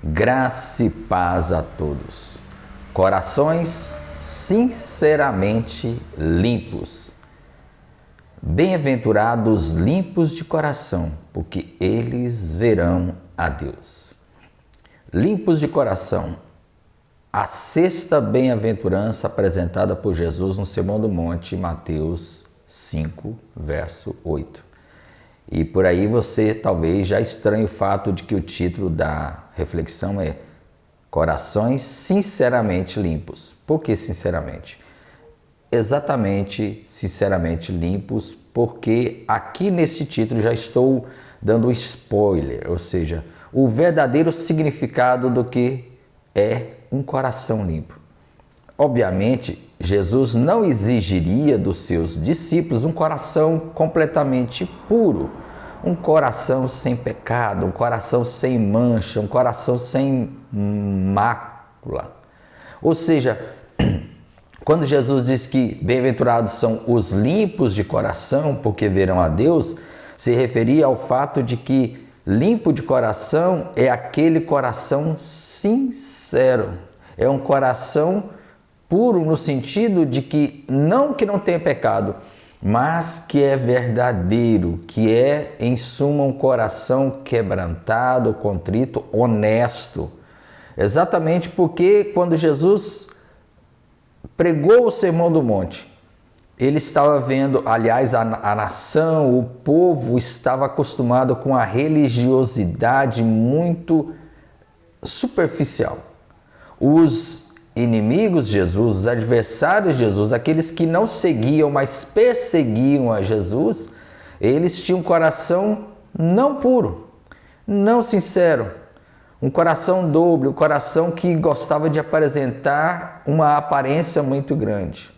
Graça e paz a todos. Corações sinceramente limpos. Bem-aventurados limpos de coração, porque eles verão a Deus. Limpos de coração. A sexta bem-aventurança apresentada por Jesus no Sermão do Monte, Mateus 5, verso 8. E por aí você talvez já estranhe o fato de que o título da reflexão é Corações sinceramente limpos. Por que sinceramente? Exatamente sinceramente limpos, porque aqui nesse título já estou dando um spoiler, ou seja, o verdadeiro significado do que é um coração limpo. Obviamente, Jesus não exigiria dos seus discípulos um coração completamente puro, um coração sem pecado, um coração sem mancha, um coração sem mácula. Ou seja, quando Jesus diz que bem-aventurados são os limpos de coração, porque verão a Deus, se referia ao fato de que limpo de coração é aquele coração sincero, é um coração puro no sentido de que não tenha pecado, mas que é verdadeiro, que é, em suma, um coração quebrantado, contrito, honesto. Exatamente porque quando Jesus pregou o Sermão do Monte, ele estava vendo, aliás, a nação, o povo estava acostumado com a religiosidade muito superficial. Os inimigos de Jesus, os adversários de Jesus, aqueles que não seguiam, mas perseguiam a Jesus, eles tinham um coração não puro, não sincero, um coração dobre, um coração que gostava de apresentar uma aparência muito grande.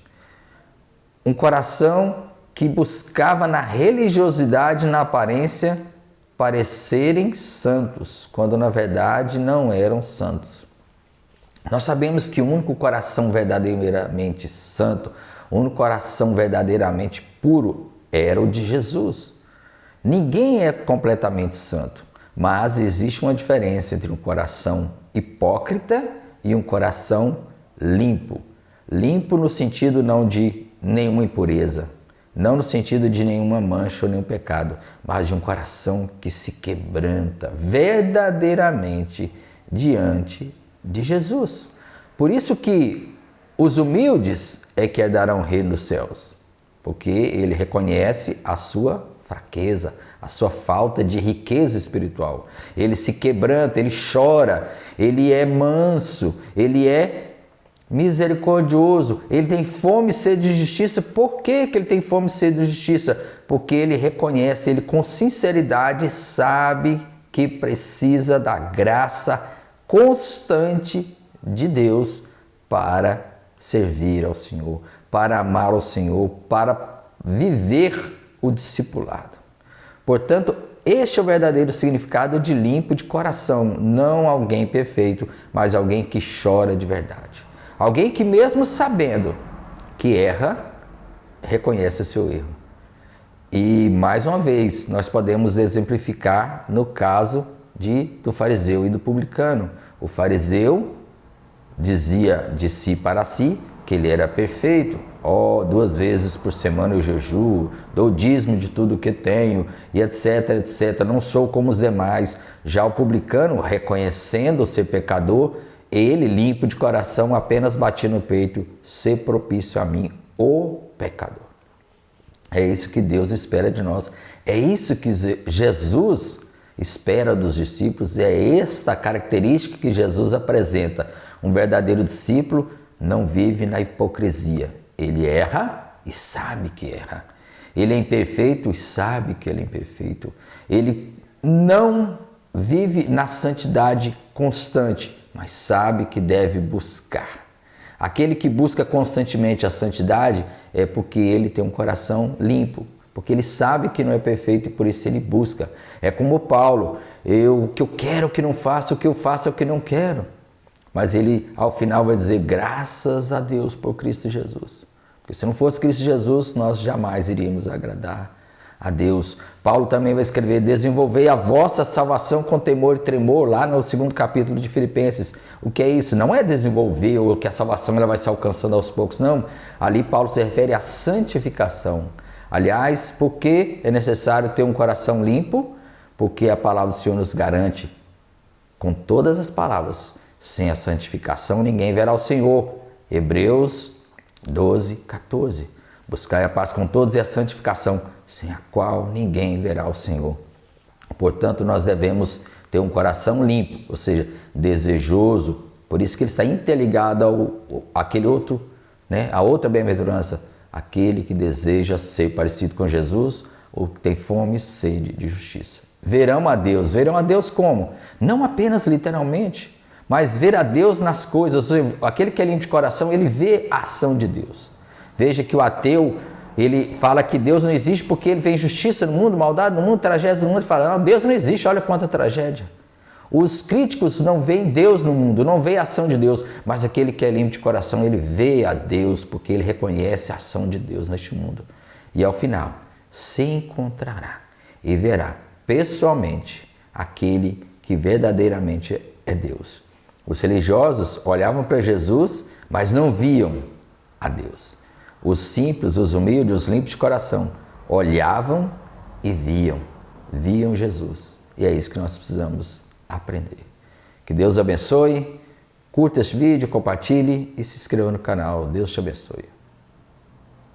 Um coração que buscava na religiosidade, na aparência, parecerem santos, quando na verdade não eram santos. Nós sabemos que o único coração verdadeiramente santo, o único coração verdadeiramente puro era o de Jesus. Ninguém é completamente santo, mas existe uma diferença entre um coração hipócrita e um coração limpo. Limpo no sentido não de nenhuma impureza, não no sentido de nenhuma mancha ou nenhum pecado, mas de um coração que se quebranta verdadeiramente diante de Jesus. Por isso que os humildes é que herdarão o reino dos céus, porque ele reconhece a sua fraqueza, a sua falta de riqueza espiritual. Ele se quebranta, ele chora, ele é manso, ele é misericordioso, ele tem fome e sede de justiça. Por que ele tem fome e sede de justiça? Porque ele reconhece, ele com sinceridade sabe que precisa da graça constante de Deus para servir ao Senhor, para amar ao Senhor, para viver o discipulado. Portanto, este é o verdadeiro significado de limpo de coração, não alguém perfeito, mas alguém que chora de verdade. Alguém que mesmo sabendo que erra, reconhece o seu erro. E mais uma vez, nós podemos exemplificar no caso do fariseu e do publicano. O fariseu dizia de si para si que ele era perfeito. 2 vezes por semana eu jejuo, dou dízimo de tudo que tenho, e etc, etc. Não sou como os demais. Já o publicano, reconhecendo ser pecador, ele, limpo de coração, apenas batia no peito: ser propício a mim, o pecador. É isso que Deus espera de nós. É isso que Jesus espera dos discípulos. É esta característica que Jesus apresenta. Um verdadeiro discípulo não vive na hipocrisia. Ele erra e sabe que erra. Ele é imperfeito e sabe que ele é imperfeito. Ele não vive na santidade constante, mas sabe que deve buscar. Aquele que busca constantemente a santidade é porque ele tem um coração limpo, porque ele sabe que não é perfeito e por isso ele busca. É como Paulo: o que eu quero que não faço, o que eu faço é o que não quero. Mas ele ao final vai dizer: graças a Deus por Cristo Jesus. Porque se não fosse Cristo Jesus, nós jamais iríamos agradar a Deus. Paulo também vai escrever: desenvolvei a vossa salvação com temor e tremor, lá no 2º capítulo de Filipenses. O que é isso? Não é desenvolver ou que a salvação ela vai se alcançando aos poucos, não. Ali Paulo se refere à santificação. Aliás, por que é necessário ter um coração limpo? Porque a palavra do Senhor nos garante, com todas as palavras, sem a santificação ninguém verá o Senhor. Hebreus 12, 14. Buscai a paz com todos e a santificação, sem a qual ninguém verá o Senhor. Portanto, nós devemos ter um coração limpo, ou seja, desejoso. Por isso que ele está interligado àquele outro, a outra bem-aventurança, aquele que deseja ser parecido com Jesus ou que tem fome e sede de justiça. Verão a Deus como? Não apenas literalmente, mas ver a Deus nas coisas. Aquele que é limpo de coração, ele vê a ação de Deus. Veja que o ateu, ele fala que Deus não existe porque ele vê injustiça no mundo, maldade no mundo, tragédia no mundo. Ele fala: não, Deus não existe, olha quanta tragédia. Os críticos não veem Deus no mundo, não veem a ação de Deus, mas aquele que é limpo de coração, ele vê a Deus porque ele reconhece a ação de Deus neste mundo. E ao final, se encontrará e verá pessoalmente aquele que verdadeiramente é Deus. Os religiosos olhavam para Jesus, mas não viam a Deus. Os simples, os humildes, os limpos de coração olhavam e viam Jesus. E é isso que nós precisamos aprender. Que Deus abençoe, curta este vídeo, compartilhe e se inscreva no canal. Deus te abençoe.